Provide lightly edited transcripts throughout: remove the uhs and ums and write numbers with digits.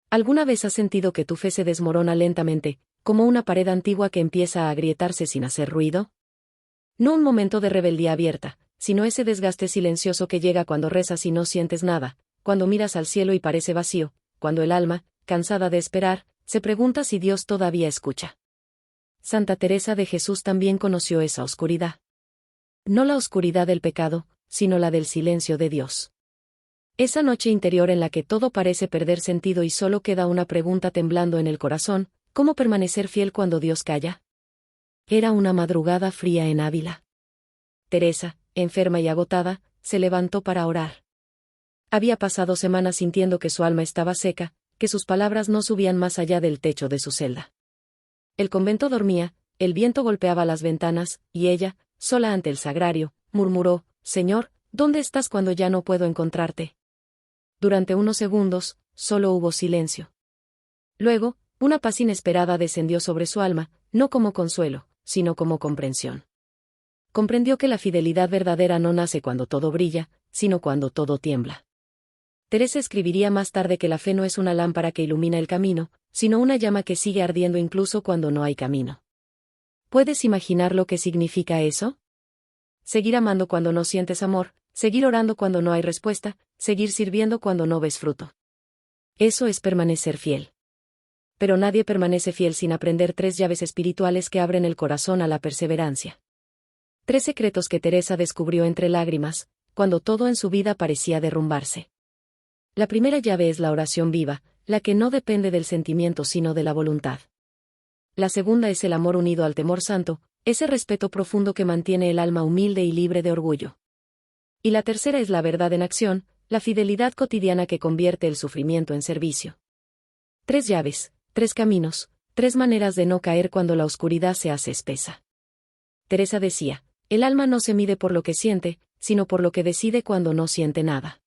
¿Alguna vez has sentido que tu fe se desmorona lentamente, como una pared antigua que empieza a agrietarse sin hacer ruido? No un momento de rebeldía abierta, sino ese desgaste silencioso que llega cuando rezas y no sientes nada, cuando miras al cielo y parece vacío, cuando el alma, cansada de esperar, se pregunta si Dios todavía escucha. Santa Teresa de Jesús también conoció esa oscuridad. No la oscuridad del pecado, sino la del silencio de Dios. Esa noche interior en la que todo parece perder sentido y solo queda una pregunta temblando en el corazón: ¿cómo permanecer fiel cuando Dios calla? Era una madrugada fría en Ávila. Teresa, enferma y agotada, se levantó para orar. Había pasado semanas sintiendo que su alma estaba seca, que sus palabras no subían más allá del techo de su celda. El convento dormía, el viento golpeaba las ventanas, y ella, sola ante el sagrario, murmuró: «Señor, ¿dónde estás cuando ya no puedo encontrarte?». Durante unos segundos, solo hubo silencio. Luego, una paz inesperada descendió sobre su alma, no como consuelo, sino como comprensión. Comprendió que la fidelidad verdadera no nace cuando todo brilla, sino cuando todo tiembla. Teresa escribiría más tarde que la fe no es una lámpara que ilumina el camino, sino una llama que sigue ardiendo incluso cuando no hay camino. ¿Puedes imaginar lo que significa eso? Seguir amando cuando no sientes amor, seguir orando cuando no hay respuesta, seguir sirviendo cuando no ves fruto. Eso es permanecer fiel. Pero nadie permanece fiel sin aprender 3 llaves espirituales que abren el corazón a la perseverancia. 3 secretos que Teresa descubrió entre lágrimas, cuando todo en su vida parecía derrumbarse. La primera llave es la oración viva, la que no depende del sentimiento sino de la voluntad. La segunda es el amor unido al temor santo, ese respeto profundo que mantiene el alma humilde y libre de orgullo. Y la tercera es la verdad en acción, la fidelidad cotidiana que convierte el sufrimiento en servicio. 3 llaves, 3 caminos, 3 maneras de no caer cuando la oscuridad se hace espesa. Teresa decía: el alma no se mide por lo que siente, sino por lo que decide cuando no siente nada.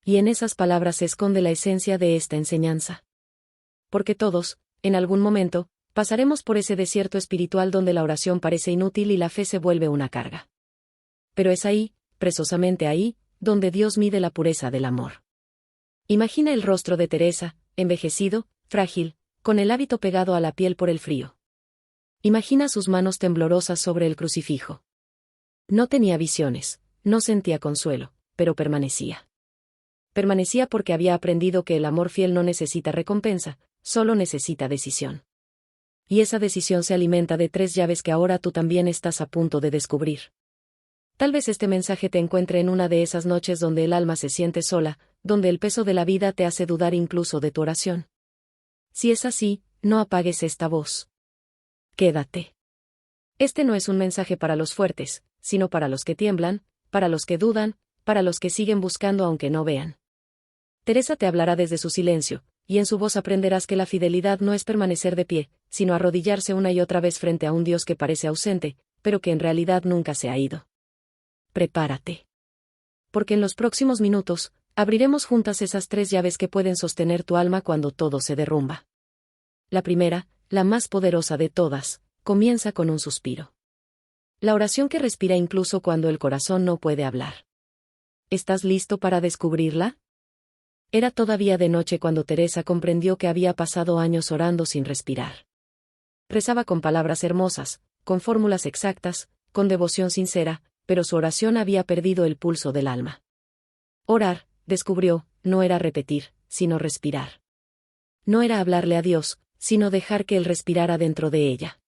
Y en esas palabras se esconde la esencia de esta enseñanza. Porque todos, en algún momento, pasaremos por ese desierto espiritual donde la oración parece inútil y la fe se vuelve una carga. Pero es ahí, precisamente ahí, donde Dios mide la pureza del amor. Imagina el rostro de Teresa, envejecido, frágil, con el hábito pegado a la piel por el frío. Imagina sus manos temblorosas sobre el crucifijo. No tenía visiones, no sentía consuelo, pero permanecía. Permanecía porque había aprendido que el amor fiel no necesita recompensa, solo necesita decisión. Y esa decisión se alimenta de 3 llaves que ahora tú también estás a punto de descubrir. Tal vez este mensaje te encuentre en una de esas noches donde el alma se siente sola, donde el peso de la vida te hace dudar incluso de tu oración. Si es así, no apagues esta voz. Quédate. Este no es un mensaje para los fuertes, sino para los que tiemblan, para los que dudan, para los que siguen buscando aunque no vean. Teresa te hablará desde su silencio, y en su voz aprenderás que la fidelidad no es permanecer de pie, sino arrodillarse una y otra vez frente a un Dios que parece ausente, pero que en realidad nunca se ha ido. Prepárate. Porque en los próximos minutos, abriremos juntas esas 3 llaves que pueden sostener tu alma cuando todo se derrumba. La primera, la más poderosa de todas, comienza con un suspiro. La oración que respira incluso cuando el corazón no puede hablar. ¿Estás listo para descubrirla? Era todavía de noche cuando Teresa comprendió que había pasado años orando sin respirar. Rezaba con palabras hermosas, con fórmulas exactas, con devoción sincera, pero su oración había perdido el pulso del alma. Orar, descubrió, no era repetir, sino respirar. No era hablarle a Dios, sino dejar que Él respirara dentro de ella.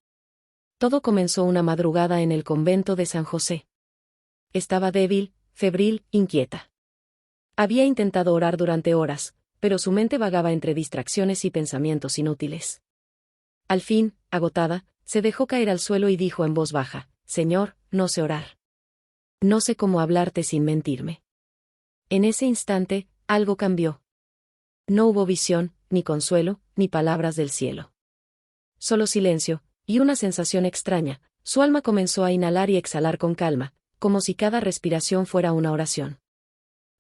Todo comenzó una madrugada en el convento de San José. Estaba débil, febril, inquieta. Había intentado orar durante horas, pero su mente vagaba entre distracciones y pensamientos inútiles. Al fin, agotada, se dejó caer al suelo y dijo en voz baja: «Señor, no sé orar. No sé cómo hablarte sin mentirme». En ese instante, algo cambió. No hubo visión, ni consuelo, ni palabras del cielo. Solo silencio, y una sensación extraña. Su alma comenzó a inhalar y exhalar con calma, como si cada respiración fuera una oración.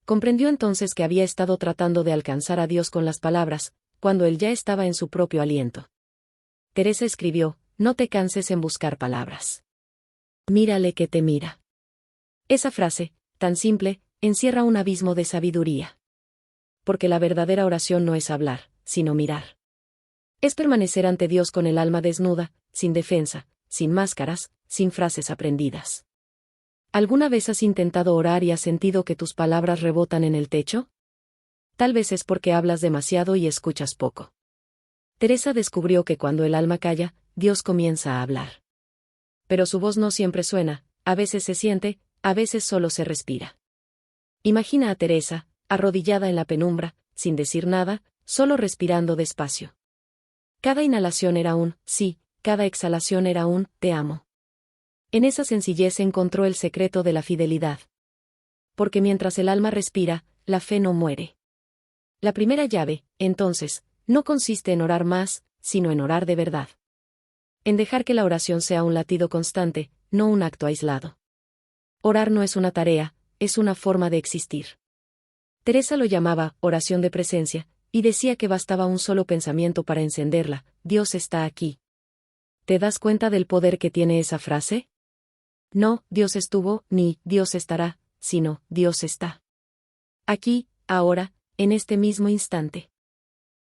Comprendió entonces que había estado tratando de alcanzar a Dios con las palabras, cuando Él ya estaba en su propio aliento. Teresa escribió: «No te canses en buscar palabras. Mírale que te mira». Esa frase, tan simple, encierra un abismo de sabiduría. Porque la verdadera oración no es hablar, sino mirar. Es permanecer ante Dios con el alma desnuda, sin defensa, sin máscaras, sin frases aprendidas. ¿Alguna vez has intentado orar y has sentido que tus palabras rebotan en el techo? Tal vez es porque hablas demasiado y escuchas poco. Teresa descubrió que cuando el alma calla, Dios comienza a hablar. Pero su voz no siempre suena, a veces se siente, a veces solo se respira. Imagina a Teresa, arrodillada en la penumbra, sin decir nada, solo respirando despacio. Cada inhalación era un sí, cada exhalación era un te amo. En esa sencillez encontró el secreto de la fidelidad. Porque mientras el alma respira, la fe no muere. La primera llave, entonces, no consiste en orar más, sino en orar de verdad. En dejar que la oración sea un latido constante, no un acto aislado. Orar no es una tarea, es una forma de existir. Teresa lo llamaba oración de presencia, y decía que bastaba un solo pensamiento para encenderla: Dios está aquí. ¿Te das cuenta del poder que tiene esa frase? No, Dios estuvo, ni Dios estará, sino Dios está. Aquí, ahora, en este mismo instante.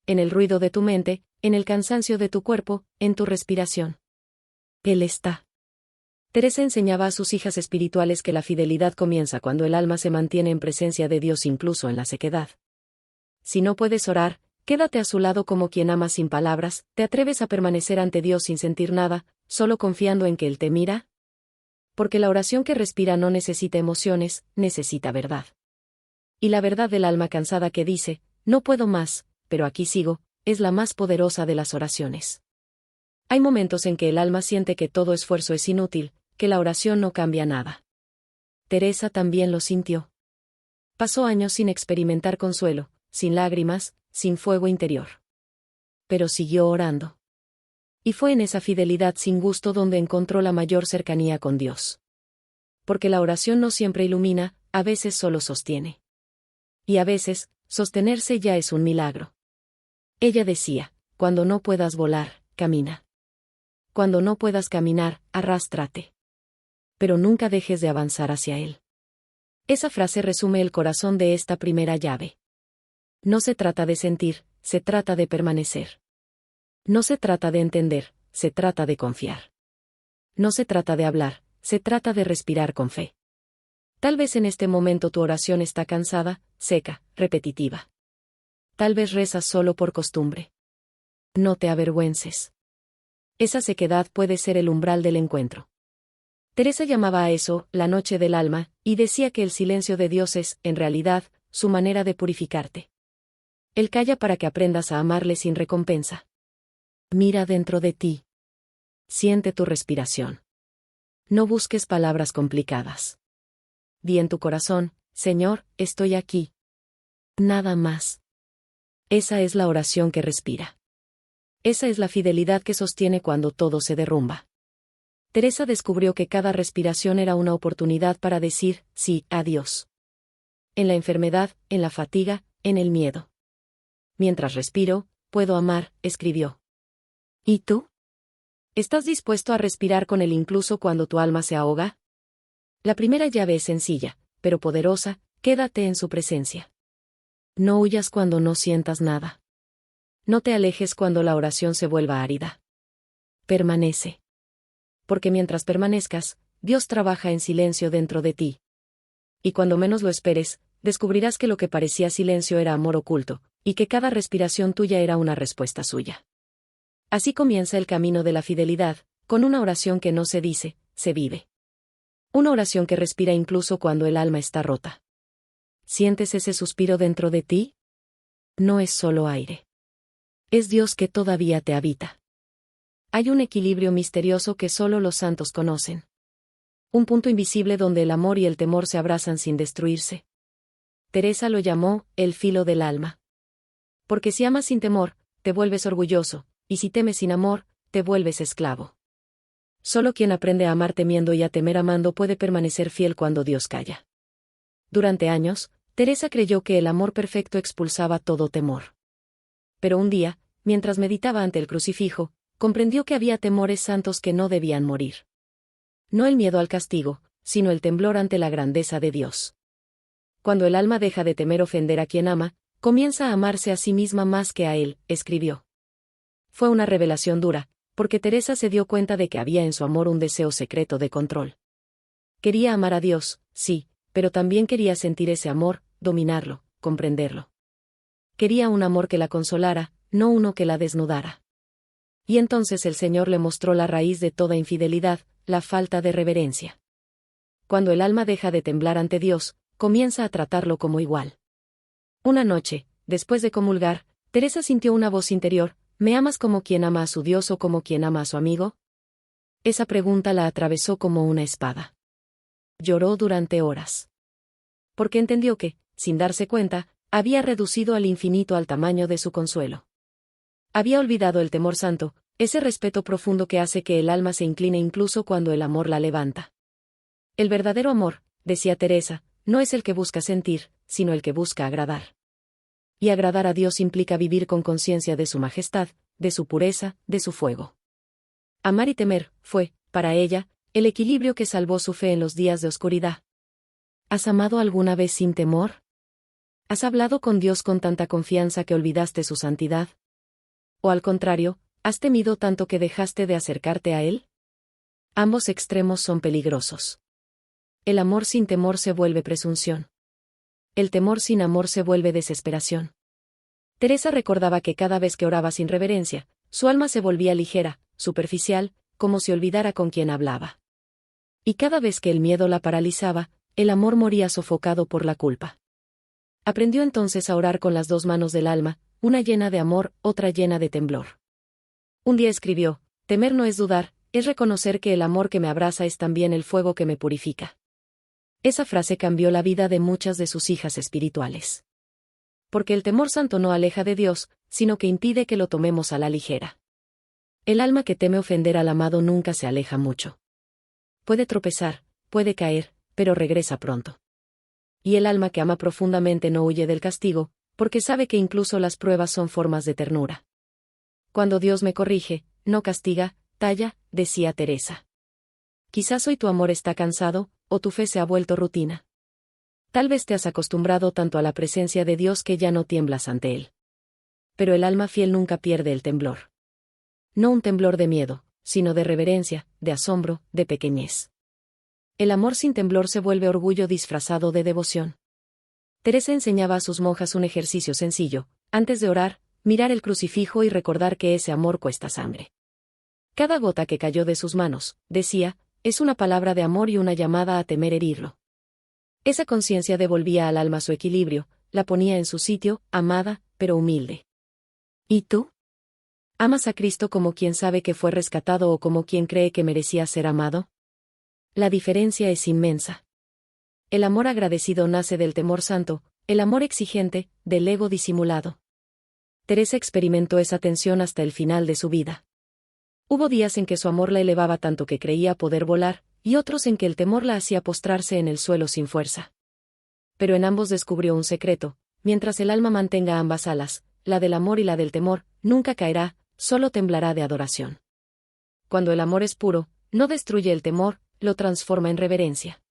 En el ruido de tu mente, en el cansancio de tu cuerpo, en tu respiración. Él está. Teresa enseñaba a sus hijas espirituales que la fidelidad comienza cuando el alma se mantiene en presencia de Dios incluso en la sequedad. Si no puedes orar, quédate a su lado como quien ama sin palabras. ¿Te atreves a permanecer ante Dios sin sentir nada, solo confiando en que Él te mira? Porque la oración que respira no necesita emociones, necesita verdad. Y la verdad del alma cansada que dice, no puedo más, pero aquí sigo, es la más poderosa de las oraciones. Hay momentos en que el alma siente que todo esfuerzo es inútil, que la oración no cambia nada. Teresa también lo sintió. Pasó años sin experimentar consuelo, sin lágrimas, sin fuego interior. Pero siguió orando. Y fue en esa fidelidad sin gusto donde encontró la mayor cercanía con Dios. Porque la oración no siempre ilumina, a veces solo sostiene. Y a veces, sostenerse ya es un milagro. Ella decía, cuando no puedas volar, camina. Cuando no puedas caminar, arrástrate. Pero nunca dejes de avanzar hacia Él. Esa frase resume el corazón de esta primera llave. No se trata de sentir, se trata de permanecer. No se trata de entender, se trata de confiar. No se trata de hablar, se trata de respirar con fe. Tal vez en este momento tu oración está cansada, seca, repetitiva. Tal vez rezas solo por costumbre. No te avergüences. Esa sequedad puede ser el umbral del encuentro. Teresa llamaba a eso la noche del alma, y decía que el silencio de Dios es, en realidad, su manera de purificarte. Él calla para que aprendas a amarle sin recompensa. Mira dentro de ti. Siente tu respiración. No busques palabras complicadas. Di en tu corazón, Señor, estoy aquí. Nada más. Esa es la oración que respira. Esa es la fidelidad que sostiene cuando todo se derrumba. Teresa descubrió que cada respiración era una oportunidad para decir sí a Dios. En la enfermedad, en la fatiga, en el miedo. Mientras respiro, puedo amar, escribió. ¿Y tú? ¿Estás dispuesto a respirar con Él incluso cuando tu alma se ahoga? La primera llave es sencilla, pero poderosa: quédate en su presencia. No huyas cuando no sientas nada. No te alejes cuando la oración se vuelva árida. Permanece. Porque mientras permanezcas, Dios trabaja en silencio dentro de ti. Y cuando menos lo esperes, descubrirás que lo que parecía silencio era amor oculto, y que cada respiración tuya era una respuesta suya. Así comienza el camino de la fidelidad, con una oración que no se dice, se vive. Una oración que respira incluso cuando el alma está rota. ¿Sientes ese suspiro dentro de ti? No es solo aire. Es Dios que todavía te habita. Hay un equilibrio misterioso que solo los santos conocen. Un punto invisible donde el amor y el temor se abrazan sin destruirse. Teresa lo llamó el filo del alma. Porque si amas sin temor, te vuelves orgulloso, y si temes sin amor, te vuelves esclavo. Solo quien aprende a amar temiendo y a temer amando puede permanecer fiel cuando Dios calla. Durante años, Teresa creyó que el amor perfecto expulsaba todo temor. Pero un día, mientras meditaba ante el crucifijo, comprendió que había temores santos que no debían morir. No el miedo al castigo, sino el temblor ante la grandeza de Dios. Cuando el alma deja de temer ofender a quien ama, comienza a amarse a sí misma más que a él, escribió. Fue una revelación dura, porque Teresa se dio cuenta de que había en su amor un deseo secreto de control. Quería amar a Dios, sí, pero también quería sentir ese amor, dominarlo, comprenderlo. Quería un amor que la consolara, no uno que la desnudara. Y entonces el Señor le mostró la raíz de toda infidelidad, la falta de reverencia. Cuando el alma deja de temblar ante Dios, comienza a tratarlo como igual. Una noche, después de comulgar, Teresa sintió una voz interior: ¿me amas como quien ama a su Dios o como quien ama a su amigo? Esa pregunta la atravesó como una espada. Lloró durante horas. Porque entendió que, sin darse cuenta, había reducido al infinito al tamaño de su consuelo. Había olvidado el temor santo, ese respeto profundo que hace que el alma se incline incluso cuando el amor la levanta. El verdadero amor, decía Teresa, no es el que busca sentir, sino el que busca agradar. Y agradar a Dios implica vivir con conciencia de su majestad, de su pureza, de su fuego. Amar y temer fue, para ella, el equilibrio que salvó su fe en los días de oscuridad. ¿Has amado alguna vez sin temor? ¿Has hablado con Dios con tanta confianza que olvidaste su santidad? ¿O al contrario, has temido tanto que dejaste de acercarte a Él? Ambos extremos son peligrosos. El amor sin temor se vuelve presunción. El temor sin amor se vuelve desesperación. Teresa recordaba que cada vez que oraba sin reverencia, su alma se volvía ligera, superficial, como si olvidara con quién hablaba. Y cada vez que el miedo la paralizaba, el amor moría sofocado por la culpa. Aprendió entonces a orar con las dos manos del alma, una llena de amor, otra llena de temblor. Un día escribió: temer no es dudar, es reconocer que el amor que me abraza es también el fuego que me purifica. Esa frase cambió la vida de muchas de sus hijas espirituales. Porque el temor santo no aleja de Dios, sino que impide que lo tomemos a la ligera. El alma que teme ofender al amado nunca se aleja mucho. Puede tropezar, puede caer, pero regresa pronto. Y el alma que ama profundamente no huye del castigo, porque sabe que incluso las pruebas son formas de ternura. Cuando Dios me corrige, no castiga, talla, decía Teresa. Quizás hoy tu amor está cansado, o tu fe se ha vuelto rutina. Tal vez te has acostumbrado tanto a la presencia de Dios que ya no tiemblas ante Él. Pero el alma fiel nunca pierde el temblor. No un temblor de miedo, sino de reverencia, de asombro, de pequeñez. El amor sin temblor se vuelve orgullo disfrazado de devoción. Teresa enseñaba a sus monjas un ejercicio sencillo: antes de orar, mirar el crucifijo y recordar que ese amor cuesta sangre. Cada gota que cayó de sus manos, decía, es una palabra de amor y una llamada a temer herirlo. Esa conciencia devolvía al alma su equilibrio, la ponía en su sitio, amada, pero humilde. ¿Y tú? ¿Amas a Cristo como quien sabe que fue rescatado o como quien cree que merecía ser amado? La diferencia es inmensa. El amor agradecido nace del temor santo, el amor exigente, del ego disimulado. Teresa experimentó esa tensión hasta el final de su vida. Hubo días en que su amor la elevaba tanto que creía poder volar, y otros en que el temor la hacía postrarse en el suelo sin fuerza. Pero en ambos descubrió un secreto: mientras el alma mantenga ambas alas, la del amor y la del temor, nunca caerá, solo temblará de adoración. Cuando el amor es puro, no destruye el temor, lo transforma en reverencia.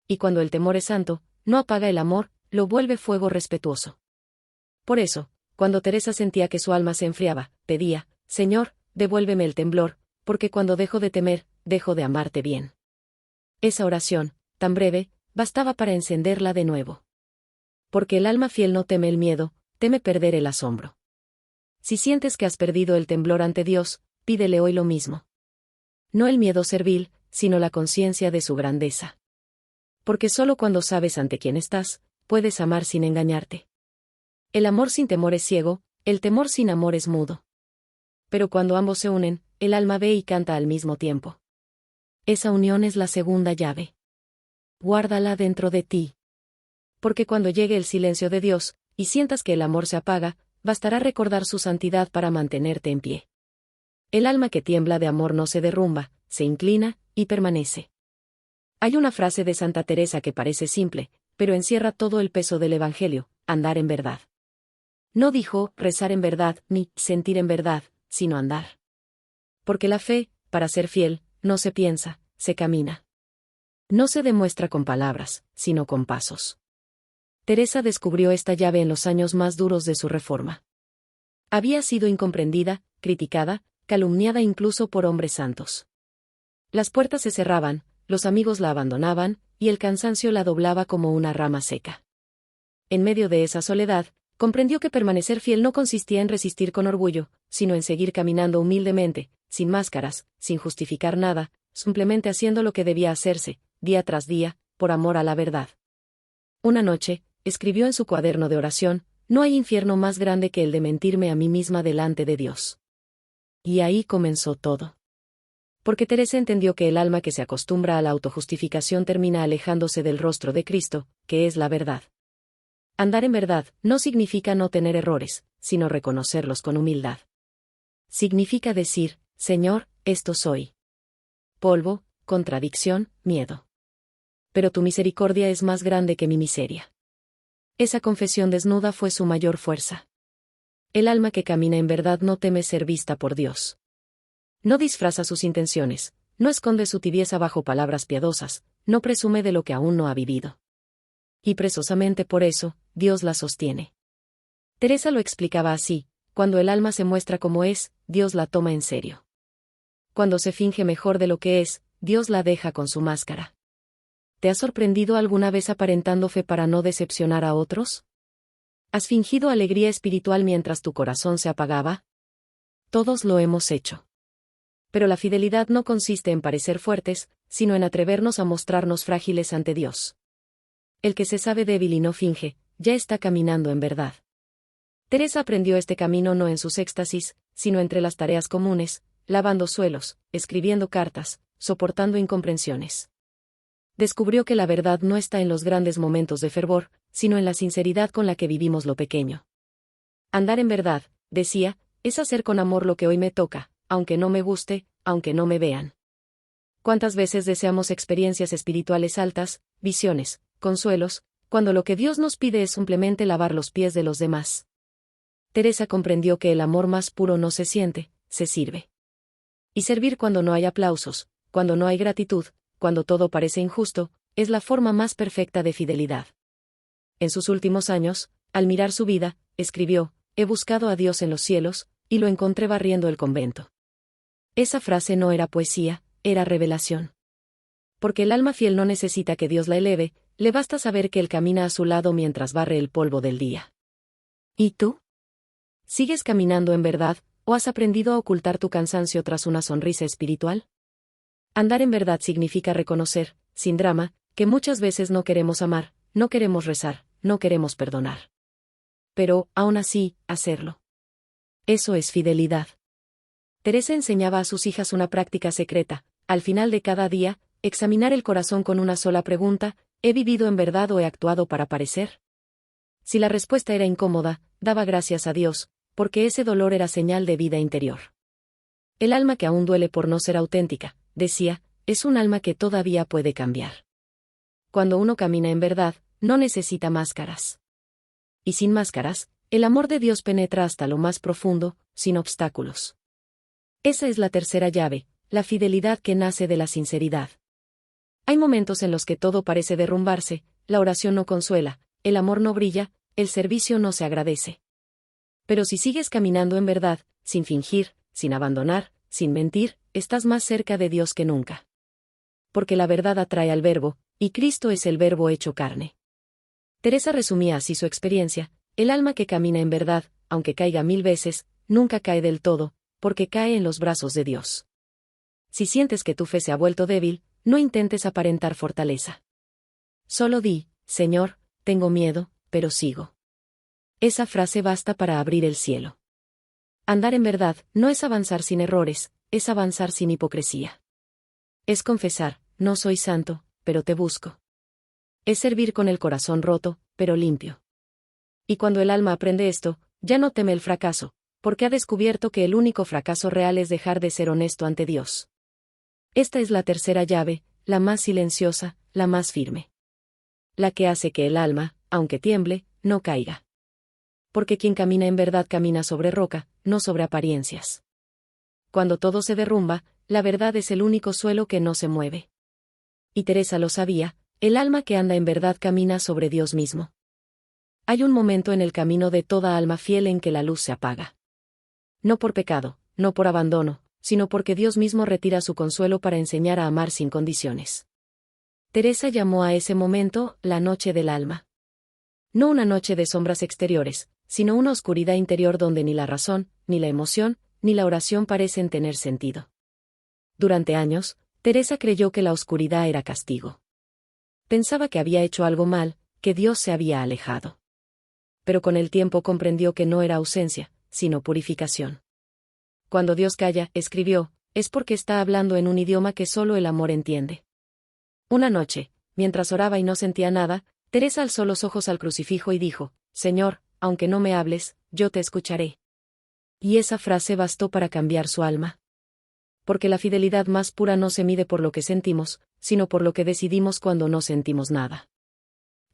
Y cuando el temor es santo, no apaga el amor, lo vuelve fuego respetuoso. Por eso, cuando Teresa sentía que su alma se enfriaba, pedía: Señor, devuélveme el temblor, porque cuando dejo de temer, dejo de amarte bien. Esa oración, tan breve, bastaba para encenderla de nuevo. Porque el alma fiel no teme el miedo, teme perder el asombro. Si sientes que has perdido el temblor ante Dios, pídele hoy lo mismo. No el miedo servil, sino la conciencia de su grandeza. Porque solo cuando sabes ante quién estás, puedes amar sin engañarte. El amor sin temor es ciego, el temor sin amor es mudo. Pero cuando ambos se unen, el alma ve y canta al mismo tiempo. Esa unión es la segunda llave. Guárdala dentro de ti. Porque cuando llegue el silencio de Dios, y sientas que el amor se apaga, bastará recordar su santidad para mantenerte en pie. El alma que tiembla de amor no se derrumba, se inclina, y permanece. Hay una frase de Santa Teresa que parece simple, pero encierra todo el peso del Evangelio: andar en verdad. No dijo rezar en verdad, ni sentir en verdad, sino andar. Porque la fe, para ser fiel, no se piensa, se camina. No se demuestra con palabras, sino con pasos. Teresa descubrió esta llave en los años más duros de su reforma. Había sido incomprendida, criticada, calumniada incluso por hombres santos. Las puertas se cerraban, los amigos la abandonaban, y el cansancio la doblaba como una rama seca. En medio de esa soledad, comprendió que permanecer fiel no consistía en resistir con orgullo, sino en seguir caminando humildemente, sin máscaras, sin justificar nada, simplemente haciendo lo que debía hacerse, día tras día, por amor a la verdad. Una noche, escribió en su cuaderno de oración: no hay infierno más grande que el de mentirme a mí misma delante de Dios. Y ahí comenzó todo. Porque Teresa entendió que el alma que se acostumbra a la autojustificación termina alejándose del rostro de Cristo, que es la verdad. Andar en verdad no significa no tener errores, sino reconocerlos con humildad. Significa decir: Señor, esto soy. Polvo, contradicción, miedo. Pero tu misericordia es más grande que mi miseria. Esa confesión desnuda fue su mayor fuerza. El alma que camina en verdad no teme ser vista por Dios. No disfraza sus intenciones, no esconde su tibieza bajo palabras piadosas, no presume de lo que aún no ha vivido. Y precisamente por eso, Dios la sostiene. Teresa lo explicaba así: cuando el alma se muestra como es, Dios la toma en serio. Cuando se finge mejor de lo que es, Dios la deja con su máscara. ¿Te has sorprendido alguna vez aparentando fe para no decepcionar a otros? ¿Has fingido alegría espiritual mientras tu corazón se apagaba? Todos lo hemos hecho. Pero la fidelidad no consiste en parecer fuertes, sino en atrevernos a mostrarnos frágiles ante Dios. El que se sabe débil y no finge, ya está caminando en verdad. Teresa aprendió este camino no en sus éxtasis, sino entre las tareas comunes, lavando suelos, escribiendo cartas, soportando incomprensiones. Descubrió que la verdad no está en los grandes momentos de fervor, sino en la sinceridad con la que vivimos lo pequeño. Andar en verdad, decía, es hacer con amor lo que hoy me toca, aunque no me guste, aunque no me vean. ¿Cuántas veces deseamos experiencias espirituales altas, visiones, consuelos, cuando lo que Dios nos pide es simplemente lavar los pies de los demás? Teresa comprendió que el amor más puro no se siente, se sirve. Y servir cuando no hay aplausos, cuando no hay gratitud, cuando todo parece injusto, es la forma más perfecta de fidelidad. En sus últimos años, al mirar su vida, escribió: he buscado a Dios en los cielos, y lo encontré barriendo el convento. Esa frase no era poesía, era revelación. Porque el alma fiel no necesita que Dios la eleve, le basta saber que Él camina a su lado mientras barre el polvo del día. ¿Y tú? ¿Sigues caminando en verdad, o has aprendido a ocultar tu cansancio tras una sonrisa espiritual? Andar en verdad significa reconocer, sin drama, que muchas veces no queremos amar, no queremos rezar, no queremos perdonar. Pero, aún así, hacerlo. Eso es fidelidad. Teresa enseñaba a sus hijas una práctica secreta: al final de cada día, examinar el corazón con una sola pregunta: ¿he vivido en verdad o he actuado para parecer? Si la respuesta era incómoda, daba gracias a Dios, porque ese dolor era señal de vida interior. El alma que aún duele por no ser auténtica, decía, es un alma que todavía puede cambiar. Cuando uno camina en verdad, no necesita máscaras. Y sin máscaras, el amor de Dios penetra hasta lo más profundo, sin obstáculos. Esa es la tercera llave, la fidelidad que nace de la sinceridad. Hay momentos en los que todo parece derrumbarse, la oración no consuela, el amor no brilla, el servicio no se agradece. Pero si sigues caminando en verdad, sin fingir, sin abandonar, sin mentir, estás más cerca de Dios que nunca. Porque la verdad atrae al Verbo, y Cristo es el Verbo hecho carne. Teresa resumía así su experiencia: el alma que camina en verdad, aunque caiga 1000 veces, nunca cae del todo, porque cae en los brazos de Dios. Si sientes que tu fe se ha vuelto débil, no intentes aparentar fortaleza. Solo di: Señor, tengo miedo, pero sigo. Esa frase basta para abrir el cielo. Andar en verdad no es avanzar sin errores, es avanzar sin hipocresía. Es confesar: no soy santo, pero te busco. Es servir con el corazón roto, pero limpio. Y cuando el alma aprende esto, ya no teme el fracaso, porque ha descubierto que el único fracaso real es dejar de ser honesto ante Dios. Esta es la tercera llave, la más silenciosa, la más firme. La que hace que el alma, aunque tiemble, no caiga. Porque quien camina en verdad camina sobre roca, no sobre apariencias. Cuando todo se derrumba, la verdad es el único suelo que no se mueve. Y Teresa lo sabía: el alma que anda en verdad camina sobre Dios mismo. Hay un momento en el camino de toda alma fiel en que la luz se apaga. No por pecado, no por abandono, sino porque Dios mismo retira su consuelo para enseñar a amar sin condiciones. Teresa llamó a ese momento la noche del alma. No una noche de sombras exteriores, sino una oscuridad interior donde ni la razón, ni la emoción, ni la oración parecen tener sentido. Durante años, Teresa creyó que la oscuridad era castigo. Pensaba que había hecho algo mal, que Dios se había alejado. Pero con el tiempo comprendió que no era ausencia, sino purificación. Cuando Dios calla, escribió, es porque está hablando en un idioma que solo el amor entiende. Una noche, mientras oraba y no sentía nada, Teresa alzó los ojos al crucifijo y dijo, Señor, aunque no me hables, yo te escucharé. Y esa frase bastó para cambiar su alma. Porque la fidelidad más pura no se mide por lo que sentimos, sino por lo que decidimos cuando no sentimos nada.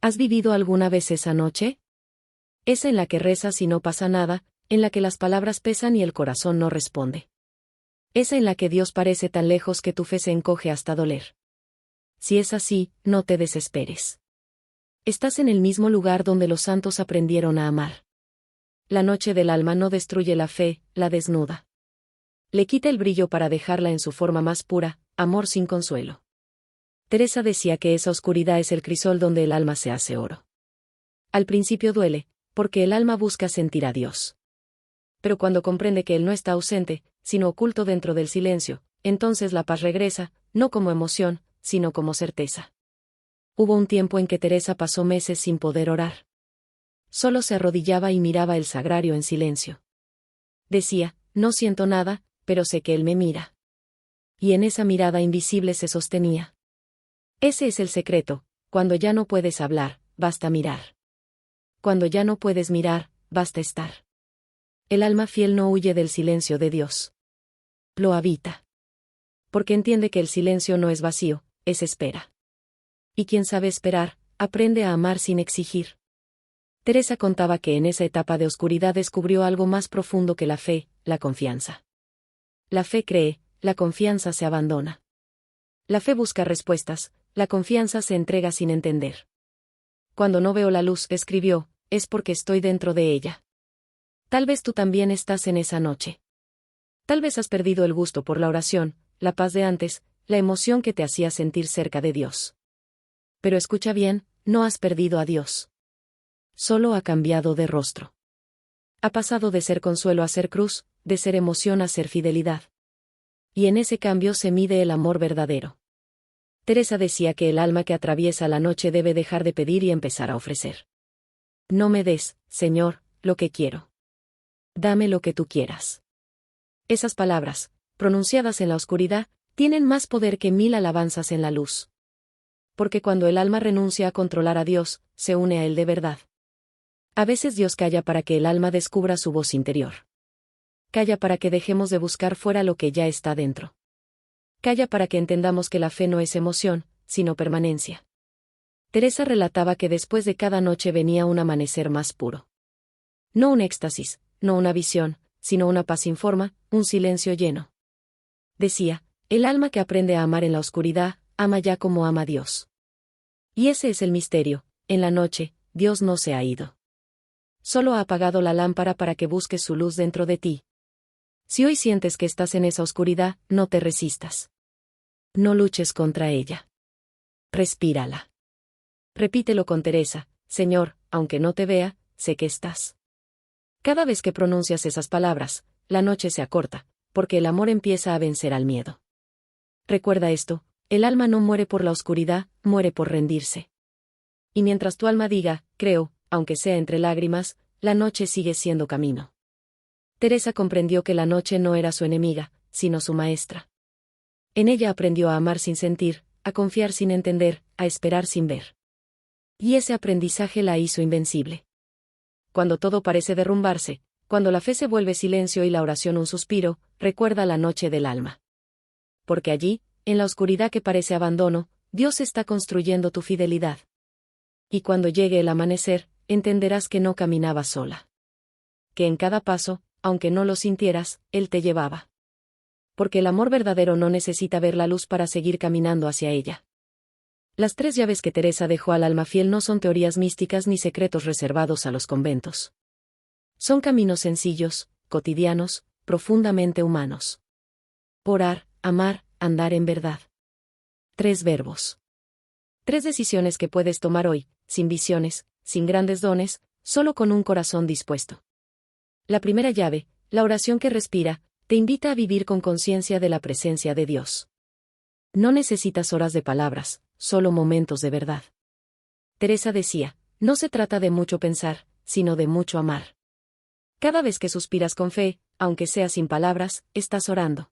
¿Has vivido alguna vez esa noche? Esa en la que rezas y no pasa nada, en la que las palabras pesan y el corazón no responde. Esa en la que Dios parece tan lejos que tu fe se encoge hasta doler. Si es así, no te desesperes. Estás en el mismo lugar donde los santos aprendieron a amar. La noche del alma no destruye la fe, la desnuda. Le quita el brillo para dejarla en su forma más pura, amor sin consuelo. Teresa decía que esa oscuridad es el crisol donde el alma se hace oro. Al principio duele, porque el alma busca sentir a Dios. Pero cuando comprende que Él no está ausente, sino oculto dentro del silencio, entonces la paz regresa, no como emoción, sino como certeza. Hubo un tiempo en que Teresa pasó meses sin poder orar. Solo se arrodillaba y miraba el sagrario en silencio. Decía, no siento nada, pero sé que Él me mira. Y en esa mirada invisible se sostenía. Ese es el secreto, cuando ya no puedes hablar, basta mirar. Cuando ya no puedes mirar, basta estar. El alma fiel no huye del silencio de Dios. Lo habita. Porque entiende que el silencio no es vacío, es espera. Y quien sabe esperar, aprende a amar sin exigir. Teresa contaba que en esa etapa de oscuridad descubrió algo más profundo que la fe, la confianza. La fe cree, la confianza se abandona. La fe busca respuestas, la confianza se entrega sin entender. Cuando no veo la luz, escribió, es porque estoy dentro de ella. Tal vez tú también estás en esa noche. Tal vez has perdido el gusto por la oración, la paz de antes, la emoción que te hacía sentir cerca de Dios. Pero escucha bien, no has perdido a Dios. Solo ha cambiado de rostro. Ha pasado de ser consuelo a ser cruz, de ser emoción a ser fidelidad. Y en ese cambio se mide el amor verdadero. Teresa decía que el alma que atraviesa la noche debe dejar de pedir y empezar a ofrecer. No me des, Señor, lo que quiero. Dame lo que tú quieras. Esas palabras, pronunciadas en la oscuridad, tienen más poder que 1000 alabanzas en la luz. Porque cuando el alma renuncia a controlar a Dios, se une a Él de verdad. A veces Dios calla para que el alma descubra su voz interior. Calla para que dejemos de buscar fuera lo que ya está dentro. Calla para que entendamos que la fe no es emoción, sino permanencia. Teresa relataba que después de cada noche venía un amanecer más puro. No un éxtasis, no una visión, sino una paz sin forma, un silencio lleno. Decía, el alma que aprende a amar en la oscuridad, ama ya como ama a Dios. Y ese es el misterio, en la noche, Dios no se ha ido. Solo ha apagado la lámpara para que busques su luz dentro de ti. Si hoy sientes que estás en esa oscuridad, no te resistas. No luches contra ella. Respírala. Repítelo con Teresa, Señor, aunque no te vea, sé que estás. Cada vez que pronuncias esas palabras, la noche se acorta, porque el amor empieza a vencer al miedo. Recuerda esto, el alma no muere por la oscuridad, muere por rendirse. Y mientras tu alma diga, creo, aunque sea entre lágrimas, la noche sigue siendo camino. Teresa comprendió que la noche no era su enemiga, sino su maestra. En ella aprendió a amar sin sentir, a confiar sin entender, a esperar sin ver. Y ese aprendizaje la hizo invencible. Cuando todo parece derrumbarse, cuando la fe se vuelve silencio y la oración un suspiro, recuerda la noche del alma. Porque allí, en la oscuridad que parece abandono, Dios está construyendo tu fidelidad. Y cuando llegue el amanecer, entenderás que no caminabas sola. Que en cada paso, aunque no lo sintieras, Él te llevaba. Porque el amor verdadero no necesita ver la luz para seguir caminando hacia ella. Las 3 llaves que Teresa dejó al alma fiel no son teorías místicas ni secretos reservados a los conventos. Son caminos sencillos, cotidianos, profundamente humanos. Orar, amar, andar en verdad. 3 verbos. 3 decisiones que puedes tomar hoy, sin visiones, sin grandes dones, solo con un corazón dispuesto. La primera llave, la oración que respira, te invita a vivir con conciencia de la presencia de Dios. No necesitas horas de palabras, solo momentos de verdad. Teresa decía, no se trata de mucho pensar, sino de mucho amar. Cada vez que suspiras con fe, aunque sea sin palabras, estás orando.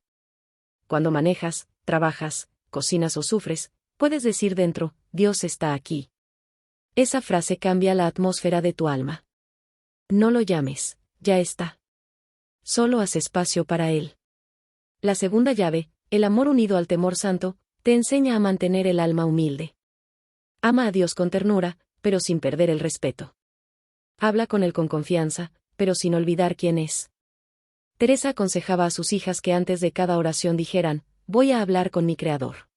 Cuando manejas, trabajas, cocinas o sufres, puedes decir dentro, Dios está aquí. Esa frase cambia la atmósfera de tu alma. No lo llames, ya está. Solo haz espacio para Él. La segunda llave, el amor unido al temor santo, te enseña a mantener el alma humilde. Ama a Dios con ternura, pero sin perder el respeto. Habla con Él con confianza, pero sin olvidar quién es. Teresa aconsejaba a sus hijas que antes de cada oración dijeran, voy a hablar con mi Creador.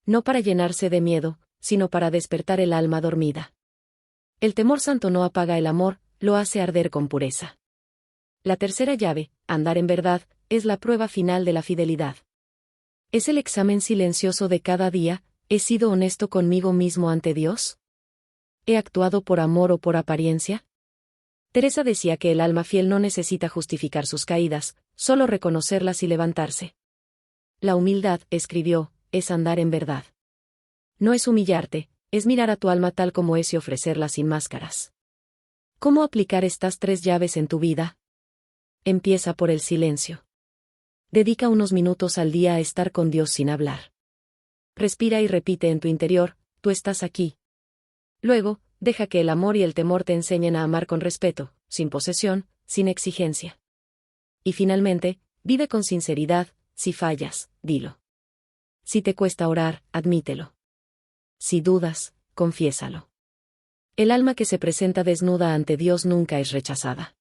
No para llenarse de miedo, sino para despertar el alma dormida. El temor santo no apaga el amor, lo hace arder con pureza. La tercera llave, andar en verdad, es la prueba final de la fidelidad. Es el examen silencioso de cada día, ¿he sido honesto conmigo mismo ante Dios? ¿He actuado por amor o por apariencia? Teresa decía que el alma fiel no necesita justificar sus caídas, solo reconocerlas y levantarse. La humildad, escribió, es andar en verdad. No es humillarte, es mirar a tu alma tal como es y ofrecerla sin máscaras. ¿Cómo aplicar estas 3 llaves en tu vida? Empieza por el silencio. Dedica unos minutos al día a estar con Dios sin hablar. Respira y repite en tu interior, tú estás aquí. Luego, deja que el amor y el temor te enseñen a amar con respeto, sin posesión, sin exigencia. Y finalmente, vive con sinceridad, si fallas, dilo. Si te cuesta orar, admítelo. Si dudas, confiésalo. El alma que se presenta desnuda ante Dios nunca es rechazada.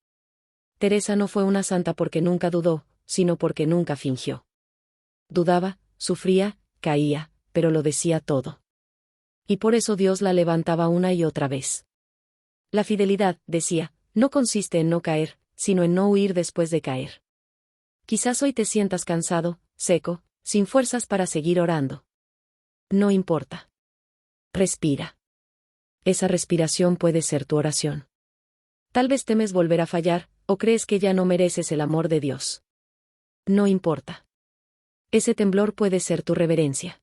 Teresa no fue una santa porque nunca dudó, sino porque nunca fingió. Dudaba, sufría, caía, pero lo decía todo. Y por eso Dios la levantaba una y otra vez. La fidelidad, decía, no consiste en no caer, sino en no huir después de caer. Quizás hoy te sientas cansado, seco, sin fuerzas para seguir orando. No importa. Respira. Esa respiración puede ser tu oración. Tal vez temes volver a fallar, o crees que ya no mereces el amor de Dios. No importa. Ese temblor puede ser tu reverencia.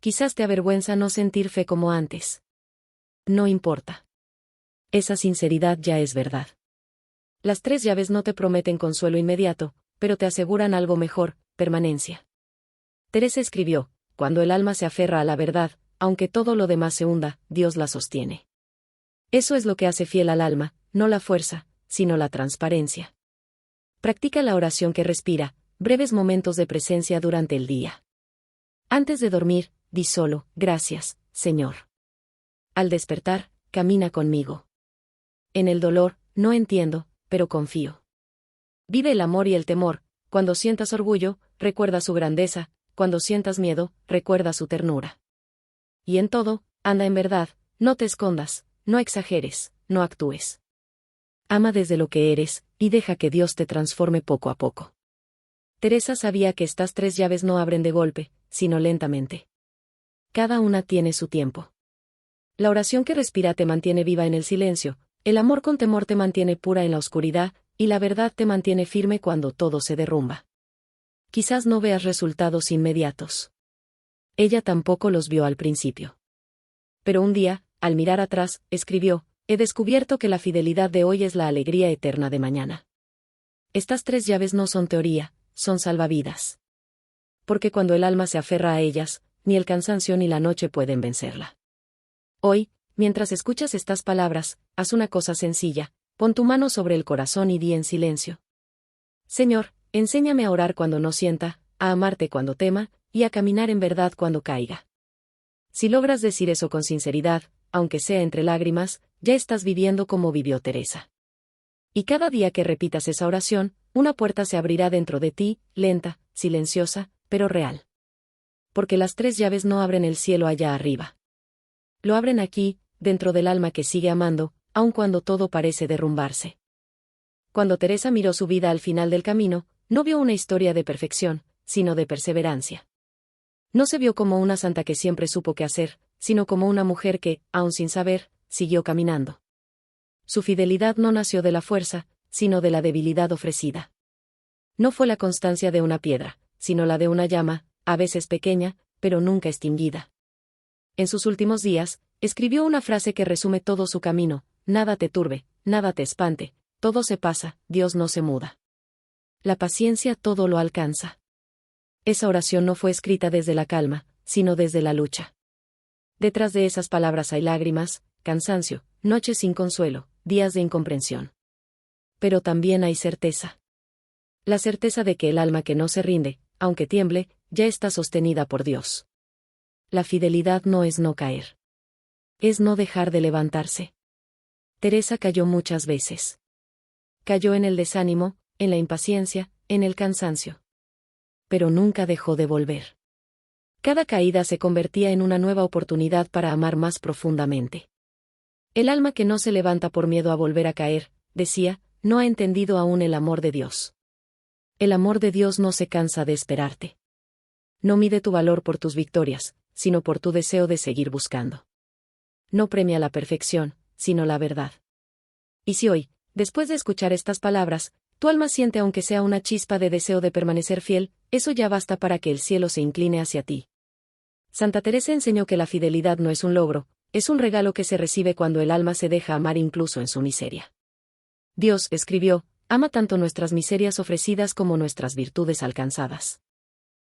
Quizás te avergüenza no sentir fe como antes. No importa. Esa sinceridad ya es verdad. Las 3 llaves no te prometen consuelo inmediato, pero te aseguran algo mejor, permanencia. Teresa escribió, cuando el alma se aferra a la verdad, aunque todo lo demás se hunda, Dios la sostiene. Eso es lo que hace fiel al alma, no la fuerza, sino la transparencia. Practica la oración que respira, breves momentos de presencia durante el día. Antes de dormir, di solo, gracias, Señor. Al despertar, camina conmigo. En el dolor, no entiendo, pero confío. Vive el amor y el temor, cuando sientas orgullo, recuerda su grandeza, cuando sientas miedo, recuerda su ternura. Y en todo, anda en verdad, no te escondas, no exageres, no actúes. Ama desde lo que eres, y deja que Dios te transforme poco a poco. Teresa sabía que estas 3 llaves no abren de golpe, sino lentamente. Cada una tiene su tiempo. La oración que respira te mantiene viva en el silencio, el amor con temor te mantiene pura en la oscuridad, y la verdad te mantiene firme cuando todo se derrumba. Quizás no veas resultados inmediatos. Ella tampoco los vio al principio. Pero un día, al mirar atrás, escribió, he descubierto que la fidelidad de hoy es la alegría eterna de mañana. Estas 3 llaves no son teoría, son salvavidas. Porque cuando el alma se aferra a ellas, ni el cansancio ni la noche pueden vencerla. Hoy, mientras escuchas estas palabras, haz una cosa sencilla, pon tu mano sobre el corazón y di en silencio. Señor, enséñame a orar cuando no sienta, a amarte cuando tema, y a caminar en verdad cuando caiga. Si logras decir eso con sinceridad, aunque sea entre lágrimas, ya estás viviendo como vivió Teresa. Y cada día que repitas esa oración, una puerta se abrirá dentro de ti, lenta, silenciosa, pero real. Porque las 3 llaves no abren el cielo allá arriba. Lo abren aquí, dentro del alma que sigue amando, aun cuando todo parece derrumbarse. Cuando Teresa miró su vida al final del camino, no vio una historia de perfección, sino de perseverancia. No se vio como una santa que siempre supo qué hacer, sino como una mujer que, aun sin saber, siguió caminando. Su fidelidad no nació de la fuerza, sino de la debilidad ofrecida. No fue la constancia de una piedra, sino la de una llama, a veces pequeña, pero nunca extinguida. En sus últimos días, escribió una frase que resume todo su camino: nada te turbe, nada te espante, todo se pasa, Dios no se muda. La paciencia todo lo alcanza. Esa oración no fue escrita desde la calma, sino desde la lucha. Detrás de esas palabras hay lágrimas, cansancio, noches sin consuelo, días de incomprensión. Pero también hay certeza. La certeza de que el alma que no se rinde, aunque tiemble, ya está sostenida por Dios. La fidelidad no es no caer. Es no dejar de levantarse. Teresa cayó muchas veces. Cayó en el desánimo, en la impaciencia, en el cansancio. Pero nunca dejó de volver. Cada caída se convertía en una nueva oportunidad para amar más profundamente. El alma que no se levanta por miedo a volver a caer, decía, no ha entendido aún el amor de Dios. El amor de Dios no se cansa de esperarte. No mide tu valor por tus victorias, sino por tu deseo de seguir buscando. No premia la perfección, sino la verdad. Y si hoy, después de escuchar estas palabras, tu alma siente aunque sea una chispa de deseo de permanecer fiel, eso ya basta para que el cielo se incline hacia ti. Santa Teresa enseñó que la fidelidad no es un logro, es un regalo que se recibe cuando el alma se deja amar incluso en su miseria. Dios, escribió, ama tanto nuestras miserias ofrecidas como nuestras virtudes alcanzadas.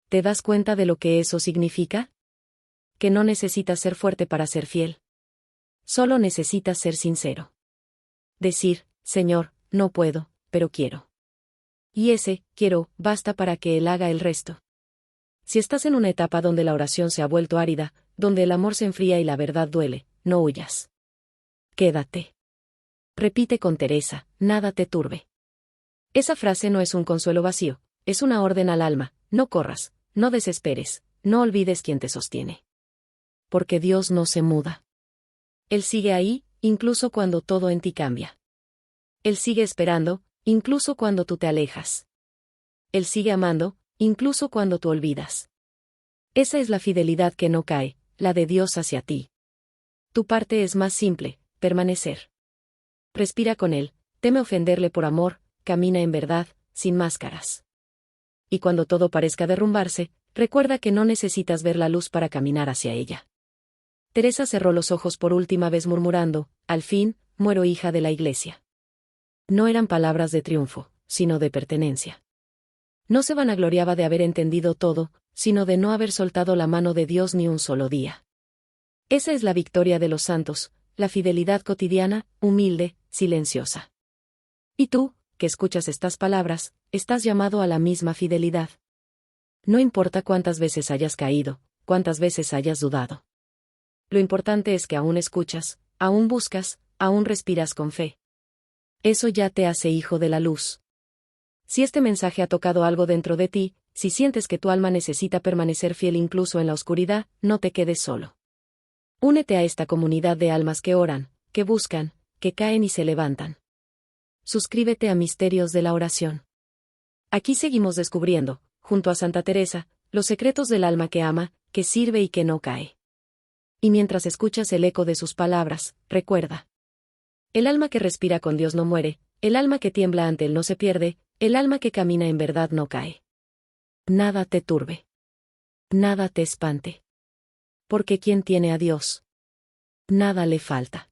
¿Te das cuenta de lo que eso significa? Que no necesitas ser fuerte para ser fiel. Solo necesitas ser sincero. Decir, Señor, no puedo, pero quiero. Y ese, quiero, basta para que Él haga el resto. Si estás en una etapa donde la oración se ha vuelto árida, donde el amor se enfría y la verdad duele, no huyas. Quédate. Repite con Teresa, nada te turbe. Esa frase no es un consuelo vacío, es una orden al alma, no corras, no desesperes, no olvides quién te sostiene. Porque Dios no se muda. Él sigue ahí, incluso cuando todo en ti cambia. Él sigue esperando, incluso cuando tú te alejas. Él sigue amando, incluso cuando tú olvidas. Esa es la fidelidad que no cae, la de Dios hacia ti. Tu parte es más simple, permanecer. Respira con Él, teme ofenderle por amor, camina en verdad, sin máscaras. Y cuando todo parezca derrumbarse, recuerda que no necesitas ver la luz para caminar hacia ella. Teresa cerró los ojos por última vez murmurando, al fin, muero hija de la Iglesia. No eran palabras de triunfo, sino de pertenencia. No se vanagloriaba de haber entendido todo, sino de no haber soltado la mano de Dios ni un solo día. Esa es la victoria de los santos, la fidelidad cotidiana, humilde, silenciosa. Y tú, que escuchas estas palabras, estás llamado a la misma fidelidad. No importa cuántas veces hayas caído, cuántas veces hayas dudado. Lo importante es que aún escuchas, aún buscas, aún respiras con fe. Eso ya te hace hijo de la luz. Si este mensaje ha tocado algo dentro de ti, si sientes que tu alma necesita permanecer fiel incluso en la oscuridad, no te quedes solo. Únete a esta comunidad de almas que oran, que buscan, que caen y se levantan. Suscríbete a Misterios de la Oración. Aquí seguimos descubriendo, junto a Santa Teresa, los secretos del alma que ama, que sirve y que no cae. Y mientras escuchas el eco de sus palabras, recuerda. El alma que respira con Dios no muere, el alma que tiembla ante Él no se pierde, el alma que camina en verdad no cae. Nada te turbe. Nada te espante. Porque quien tiene a Dios, nada le falta.